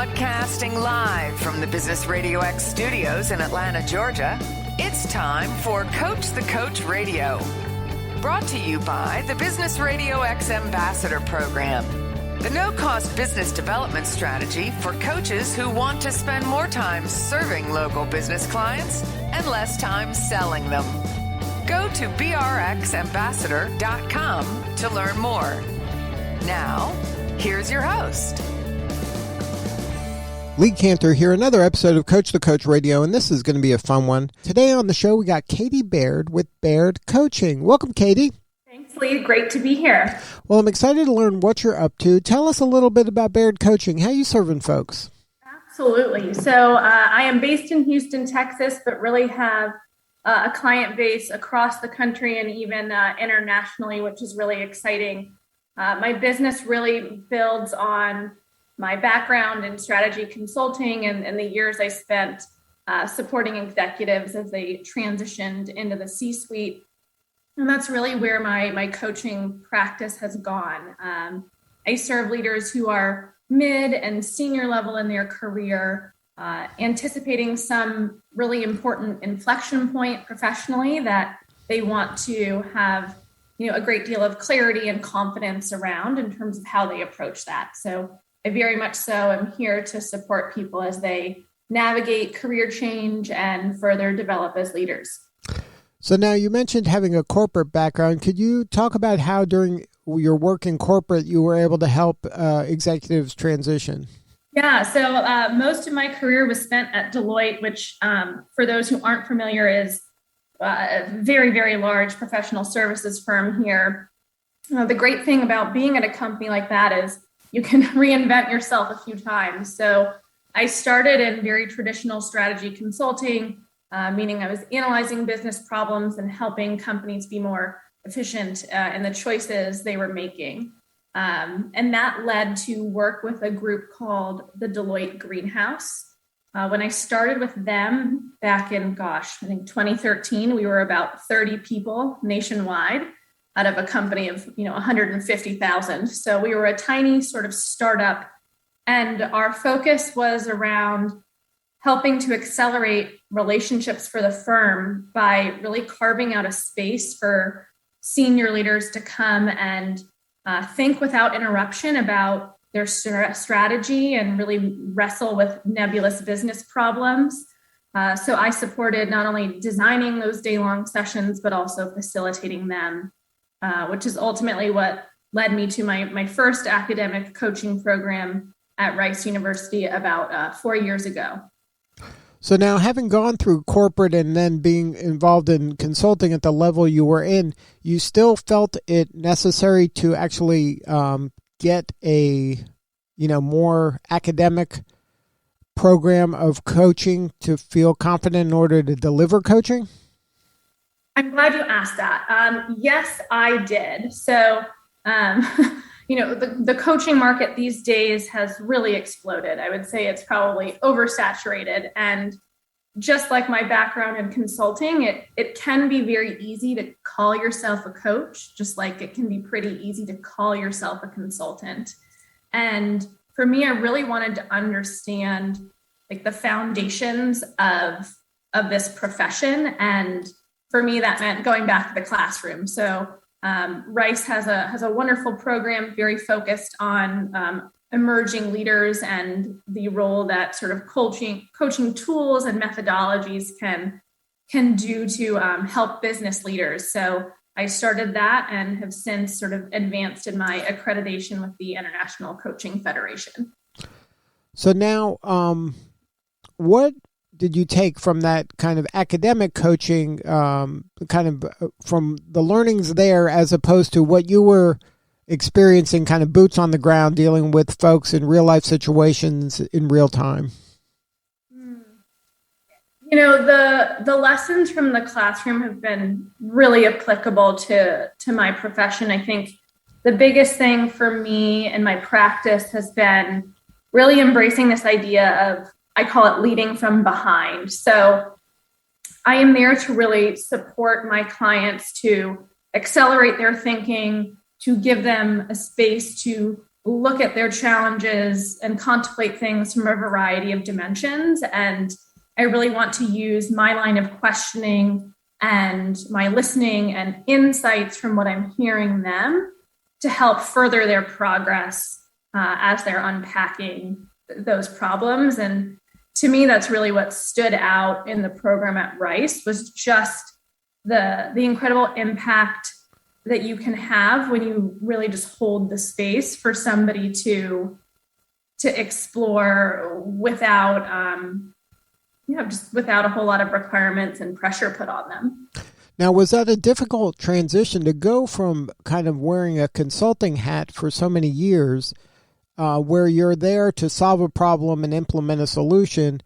Broadcasting live from the Business RadioX studios in Atlanta, Georgia, it's time for Coach the Coach Radio. Brought to you by the Business RadioX Ambassador Program, the no-cost business development strategy for coaches who want to spend more time serving local business clients and less time selling them. Go to brxambassador.com to learn more. Now, here's your host. Lee Cantor here, another episode of Coach the Coach Radio, and this is going to be a fun one. Today on the show, we got Katie Baird with Baird Coaching. Welcome, Katie. Thanks, Lee. Great to be here. Well, I'm excited to learn what you're up to. Tell us a little bit about Baird Coaching. How are you serving folks? Absolutely. So I am based in Houston, Texas, but really have a client base across the country and even internationally, which is really exciting. My business really builds on my background in strategy consulting and the years I spent supporting executives as they transitioned into the C-suite. And that's really where my coaching practice has gone. I serve leaders who are mid and senior level in their career, anticipating some really important inflection point professionally that they want to have, a great deal of clarity and confidence around in terms of how they approach that. So I very much so am here to support people as they navigate career change and further develop as leaders. So now you mentioned having a corporate background. Could you talk about how during your work in corporate you were able to help executives transition? Yeah, so most of my career was spent at Deloitte, which for those who aren't familiar is a very, very large professional services firm here. The great thing about being at a company like that is you can reinvent yourself a few times. So I started in very traditional strategy consulting, meaning I was analyzing business problems and helping companies be more efficient in the choices they were making. And that led to work with a group called the Deloitte Greenhouse. When I started with them back in, I think 2013, we were about 30 people nationwide out of a company of, 150,000. So we were a tiny sort of startup, and our focus was around helping to accelerate relationships for the firm by really carving out a space for senior leaders to come and think without interruption about their strategy and really wrestle with nebulous business problems. So I supported not only designing those day-long sessions, but also facilitating them, which is ultimately what led me to my first academic coaching program at Rice University about 4 years ago. So now, having gone through corporate and then being involved in consulting at the level you were in, you still felt it necessary to actually get a, more academic program of coaching to feel confident in order to deliver coaching? I'm glad you asked that. Yes, I did. So, the coaching market these days has really exploded. I would say it's probably oversaturated. And just like my background in consulting, it can be very easy to call yourself a coach, just like it can be pretty easy to call yourself a consultant. And for me, I really wanted to understand the foundations of this profession. And for me, that meant going back to the classroom. So Rice has a wonderful program very focused on emerging leaders and the role that sort of coaching tools and methodologies can do to help business leaders. So I started that and have since sort of advanced in my accreditation with the International Coaching Federation. So now, what did you take from that kind of academic coaching, from the learnings there, as opposed to what you were experiencing, kind of boots on the ground, dealing with folks in real life situations in real time? The lessons from the classroom have been really applicable to my profession. I think the biggest thing for me in my practice has been really embracing this idea of, I call it leading from behind. So I am there to really support my clients to accelerate their thinking, to give them a space to look at their challenges and contemplate things from a variety of dimensions. And I really want to use my line of questioning and my listening and insights from what I'm hearing them to help further their progress as they're unpacking those problems. And to me, that's really what stood out in the program at Rice, was just the incredible impact that you can have when you really just hold the space for somebody to explore without just without a whole lot of requirements and pressure put on them. Now, was that a difficult transition to go from kind of wearing a consulting hat for so many years, where you're there to solve a problem and implement a solution,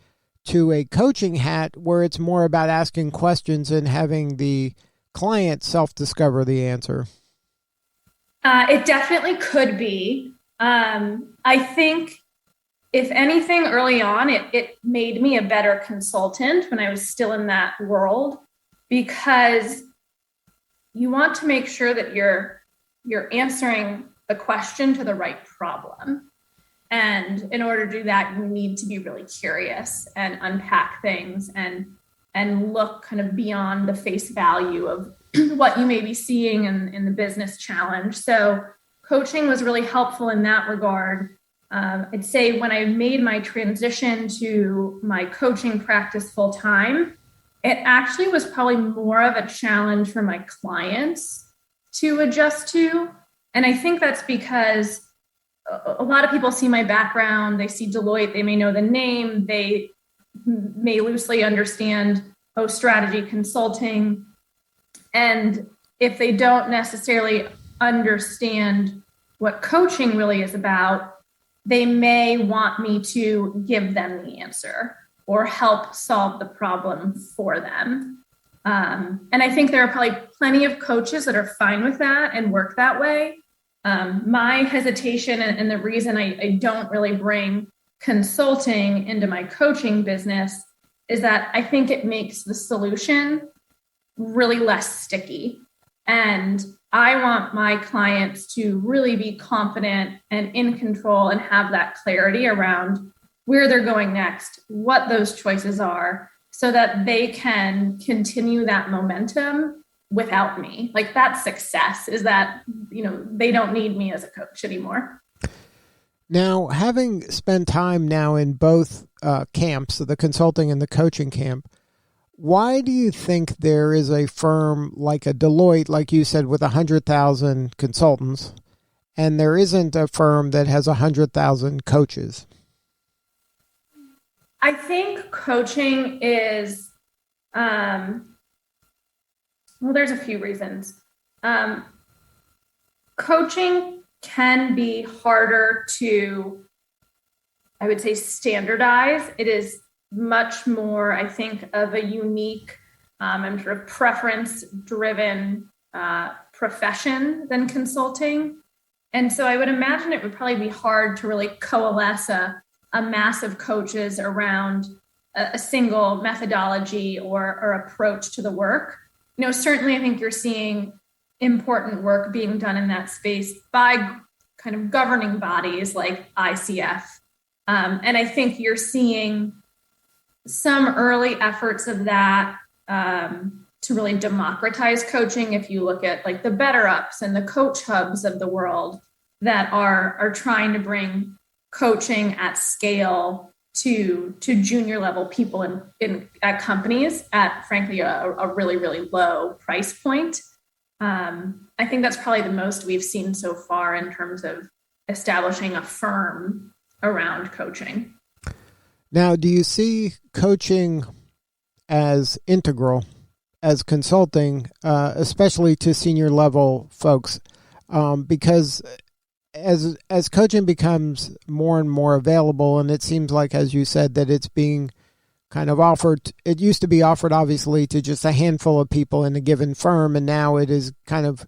to a coaching hat where it's more about asking questions and having the client self-discover the answer? It definitely could be. I think, if anything, early on, it made me a better consultant when I was still in that world, because you want to make sure that you're answering the question to the right problem. And in order to do that, you need to be really curious and unpack things and look kind of beyond the face value of what you may be seeing in the business challenge. So coaching was really helpful in that regard. I'd say when I made my transition to my coaching practice full time, it actually was probably more of a challenge for my clients to adjust to. And I think that's because a lot of people see my background, they see Deloitte, they may know the name, they may loosely understand strategy consulting. And if they don't necessarily understand what coaching really is about, they may want me to give them the answer or help solve the problem for them. And I think there are probably plenty of coaches that are fine with that and work that way. My hesitation and the reason I don't really bring consulting into my coaching business is that I think it makes the solution really less sticky. And I want my clients to really be confident and in control and have that clarity around where they're going next, what those choices are, so that they can continue that momentum without me. Like, that's success, is that, they don't need me as a coach anymore. Now, having spent time now in both camps, the consulting and the coaching camp, why do you think there is a firm like a Deloitte, like you said, with 100,000 consultants, and there isn't a firm that has 100,000 coaches? I think coaching is, there's a few reasons. Coaching can be harder to, I would say, standardize. It is much more, I think, of a unique and sort of preference-driven profession than consulting. And so I would imagine it would probably be hard to really coalesce a mass of coaches around a single methodology or approach to the work. Certainly I think you're seeing important work being done in that space by kind of governing bodies like ICF. And I think you're seeing some early efforts of that to really democratize coaching. If you look at like the Better Ups and the coach hubs of the world that are trying to bring coaching at scale to junior level people at companies at, frankly, a really, really low price point. I think that's probably the most we've seen so far in terms of establishing a firm around coaching. Now, do you see coaching as integral as consulting, especially to senior level folks? Because as coaching becomes more and more available, and it seems like, as you said, that it's being kind of offered, it used to be offered obviously to just a handful of people in a given firm, and now it is kind of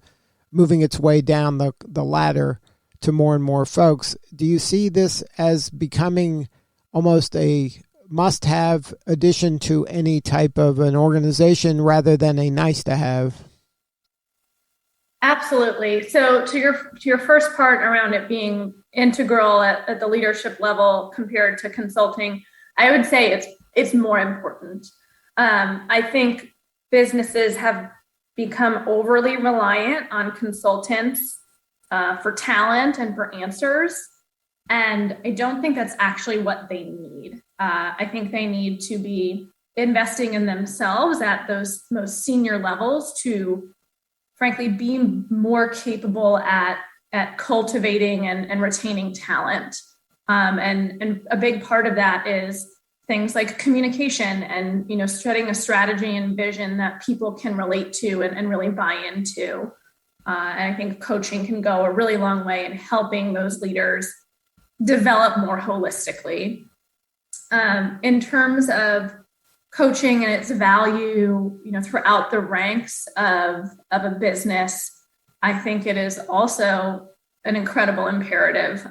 moving its way down the ladder to more and more folks. Do you see this as becoming almost a must-have addition to any type of an organization rather than a nice-to-have? Absolutely. So to your first part around it being integral at the leadership level compared to consulting, I would say it's more important. I think businesses have become overly reliant on consultants for talent and for answers. And I don't think that's actually what they need. I think they need to be investing in themselves at those most senior levels to, frankly, be more capable at cultivating and retaining talent. And a big part of that is things like communication and, setting a strategy and vision that people can relate to and really buy into. And I think coaching can go a really long way in helping those leaders develop more holistically. In terms of coaching and its value, throughout the ranks of a business, I think it is also an incredible imperative.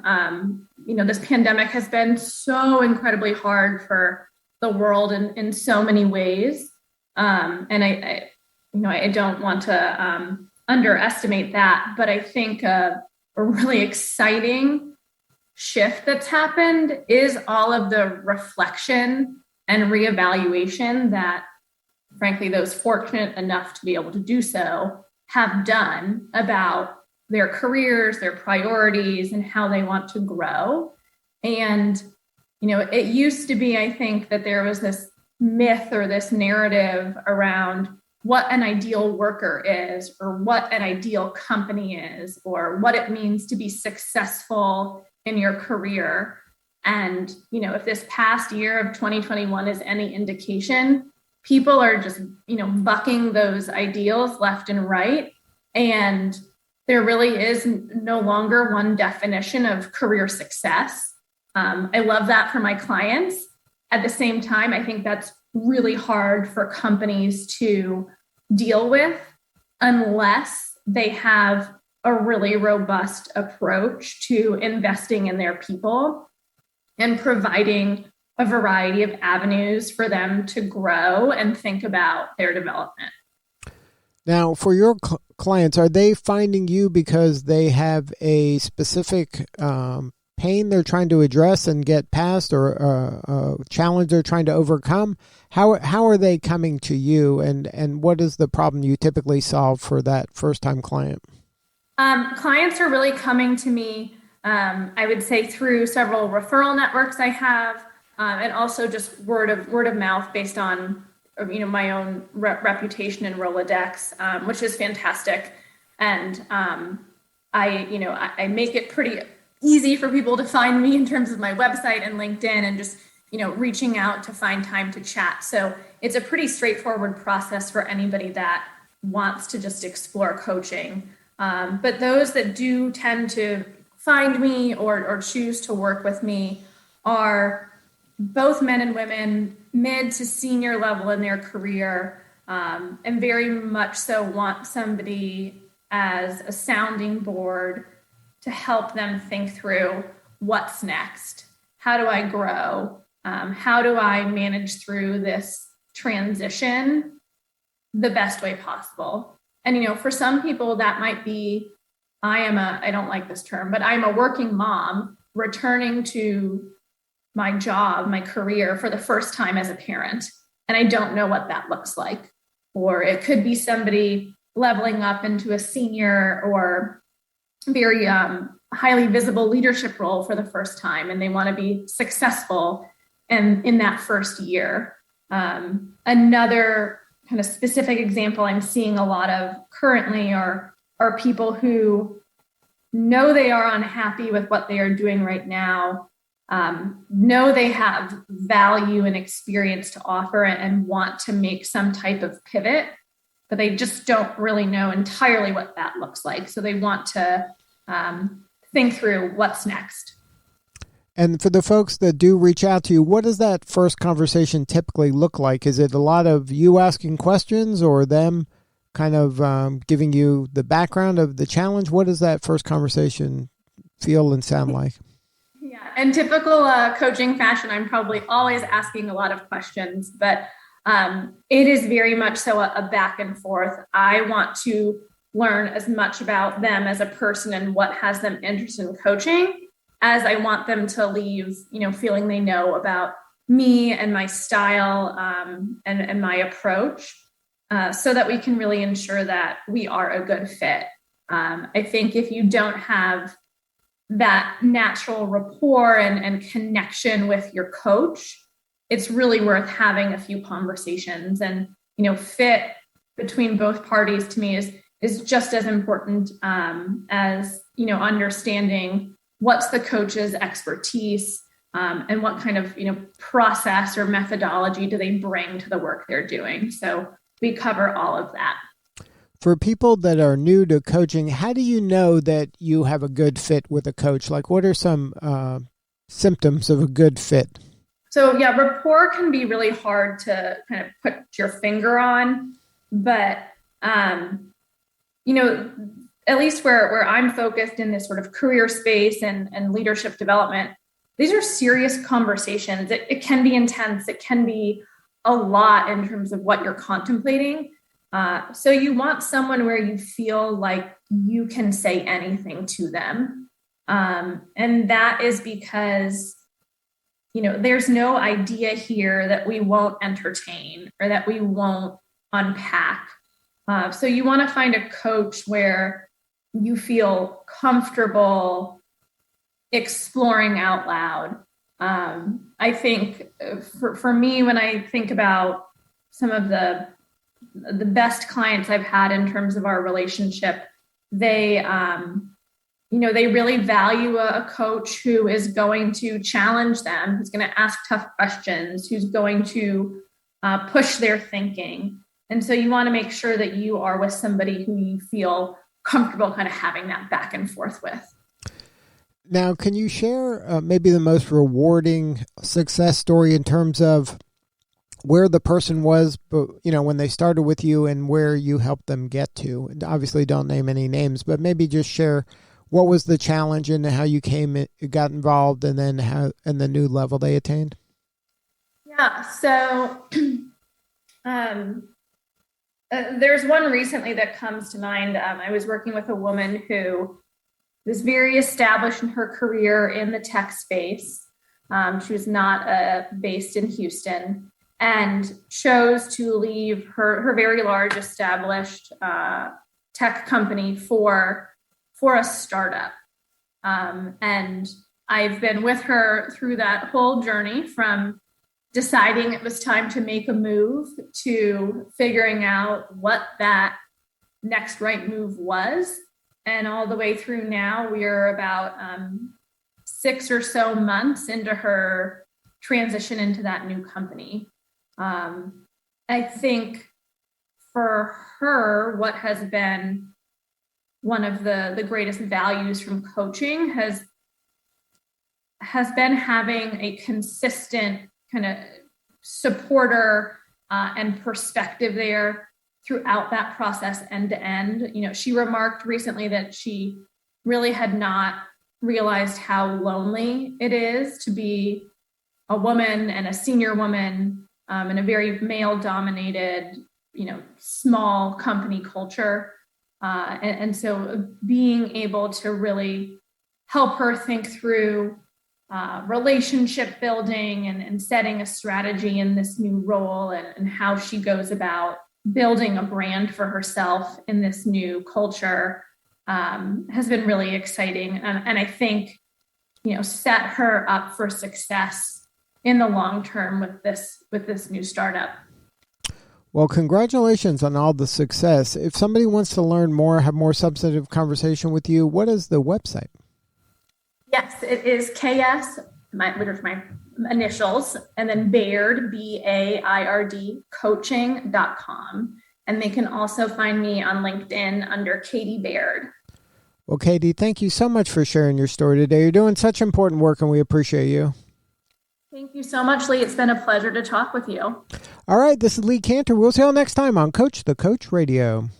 This pandemic has been so incredibly hard for the world in so many ways. And I don't want to underestimate that, but I think a really exciting shift that's happened is all of the reflection and reevaluation that, frankly, those fortunate enough to be able to do so have done about their careers, their priorities, and how they want to grow. And, it used to be, I think, that there was this myth or this narrative around what an ideal worker is, or what an ideal company is, or what it means to be successful in your career. And, if this past year of 2021 is any indication, people are just, bucking those ideals left and right. And there really is no longer one definition of career success. I love that for my clients. At the same time, I think that's really hard for companies to deal with unless they have a really robust approach to investing in their people and providing a variety of avenues for them to grow and think about their development. Now, for your clients, are they finding you because they have a specific pain they're trying to address and get past, or a challenge they're trying to overcome? How are they coming to you, and what is the problem you typically solve for that first-time client? Clients are really coming to me, I would say, through several referral networks I have, and also just word of mouth based on my own reputation and Rolodex, which is fantastic. And I make it pretty easy for people to find me in terms of my website and LinkedIn, and just reaching out to find time to chat. So it's a pretty straightforward process for anybody that wants to just explore coaching. But those that do tend to find me or choose to work with me are both men and women, mid to senior level in their career, and very much so want somebody as a sounding board to help them think through what's next. How do I grow? How do I manage through this transition the best way possible? And, for some people that might be, I don't like this term, but I'm a working mom returning to my job, my career for the first time as a parent. And I don't know what that looks like. Or it could be somebody leveling up into a senior or very highly visible leadership role for the first time, and they want to be successful in that first year. Another kind of specific example I'm seeing a lot of currently are people who know they are unhappy with what they are doing right now, know they have value and experience to offer and want to make some type of pivot, but they just don't really know entirely what that looks like. So they want to think through what's next. And for the folks that do reach out to you, what does that first conversation typically look like? Is it a lot of you asking questions, or them kind of giving you the background of the challenge? What does that first conversation feel and sound like? Yeah, in typical coaching fashion, I'm probably always asking a lot of questions, but it is very much so a back and forth. I want to learn as much about them as a person and what has them interested in coaching as I want them to leave, feeling they know about me and my style, and my approach, so that we can really ensure that we are a good fit. I think if you don't have that natural rapport and connection with your coach, it's really worth having a few conversations. And, fit between both parties to me is just as important as, understanding what's the coach's expertise, and what kind of, process or methodology do they bring to the work they're doing. So we cover all of that. For people that are new to coaching, how do you know that you have a good fit with a coach? Like, what are some symptoms of a good fit? So yeah, rapport can be really hard to kind of put your finger on, but at least where I'm focused in this sort of career space and leadership development, these are serious conversations. It can be intense. It can be a lot in terms of what you're contemplating. So you want someone where you feel like you can say anything to them. And that is because, there's no idea here that we won't entertain or that we won't unpack. So you want to find a coach where you feel comfortable exploring out loud. I think for me, when I think about some of the best clients I've had in terms of our relationship, they really value a coach who is going to challenge them, who's going to ask tough questions, who's going to push their thinking. And so you want to make sure that you are with somebody who you feel comfortable kind of having that back and forth with. Now, can you share maybe the most rewarding success story in terms of where the person was, when they started with you and where you helped them get to? And obviously, don't name any names, but maybe just share what was the challenge and how you got involved, and then and the new level they attained. Yeah. So there's one recently that comes to mind. I was working with a woman who was very established in her career in the tech space. She was not based in Houston, and chose to leave her very large established tech company for a startup. And I've been with her through that whole journey, from deciding it was time to make a move to figuring out what that next right move was. And all the way through now, we are about 6 or so months into her transition into that new company. I think for her, what has been one of the greatest values from coaching has been having a consistent kind of supporter and perspective there throughout that process, end to end. She remarked recently that she really had not realized how lonely it is to be a woman and a senior woman in a very male-dominated, small company culture. And so being able to really help her think through relationship building and setting a strategy in this new role, and how she goes about building a brand for herself in this new culture has been really exciting. And I think, set her up for success in the long term with this new startup. Well, congratulations on all the success. If somebody wants to learn more, have more substantive conversation with you, what is the website? Yes, it is KS, which are my initials, and then Baird, BAIRD, coaching.com. And they can also find me on LinkedIn under Katie Baird. Well, Katie, thank you so much for sharing your story today. You're doing such important work, and we appreciate you. Thank you so much, Lee. It's been a pleasure to talk with you. All right, this is Lee Cantor. We'll see you all next time on Coach the Coach Radio.